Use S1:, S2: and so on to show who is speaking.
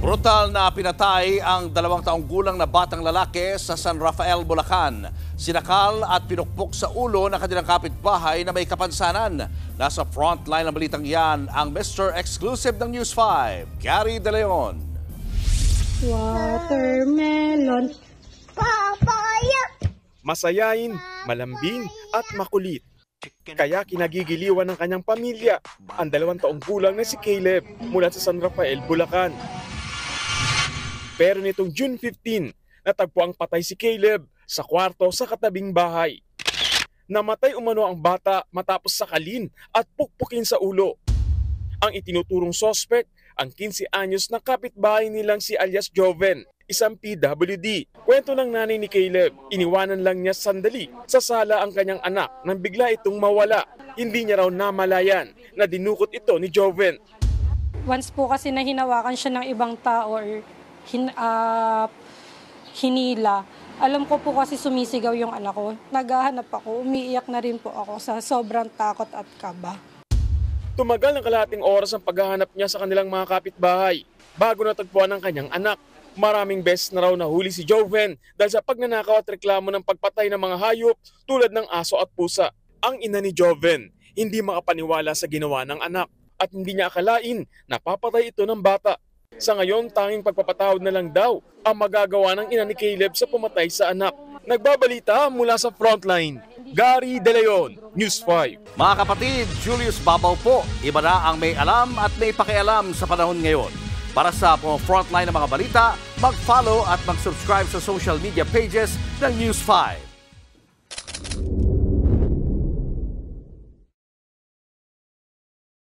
S1: Brutal na pinatay ang 2 taong gulang na batang lalaki sa San Rafael, Bulacan. Sinakal at pinukpok sa ulo ng kanilang kapitbahay na may kapansanan. Nasa frontline ng balitang yan ang Mr. Exclusive ng News 5, Gary De Leon.
S2: Watermelon, papaya.
S3: Masayain, malambing at makulit. Kaya kinagigiliwan ng kanyang pamilya ang 2 taong gulang na si Caleb mula sa San Rafael, Bulacan. Pero nitong June 15, natagpo ang patay si Caleb sa kwarto sa katabing bahay. Namatay umano ang bata matapos sakalin at pukpukin sa ulo. Ang itinuturong sospek, ang 15 anyos na kapitbahay nilang si alias Joven, isang PWD. Kwento ng nanay ni Caleb, iniwanan lang niya sandali sa sala ang kanyang anak nang bigla itong mawala. Hindi niya raw namalayan na dinukot ito ni Joven.
S2: Once po kasi na hinawakan siya ng ibang tao or hinila, alam ko po kasi sumisigaw yung anak ko. Naghahanap ako, umiiyak na rin po ako sa sobrang takot at kaba.
S3: Tumagal ng kalahating oras ang paghahanap niya sa kanilang mga kapitbahay bago natagpuan ang kanyang anak. Maraming beses na raw nahuli si Joven dahil sa pagnanakaw at reklamo ng pagpatay ng mga hayop tulad ng aso at pusa. Ang ina ni Joven hindi makapaniwala sa ginawa ng anak at hindi niya akalain na papatay ito ng bata. Sa ngayon, tanging pagpapatawad na lang daw ang magagawa ng ina ni Caleb sa pumatay sa anak. Nagbabalita mula sa frontline, Gary De Leon, News 5.
S1: Mga kapatid, Julius Babaw po. Iba na ang may alam at may pakialam sa panahon ngayon. Para sa frontline ng mga balita, mag-follow at mag-subscribe sa social media pages ng News 5.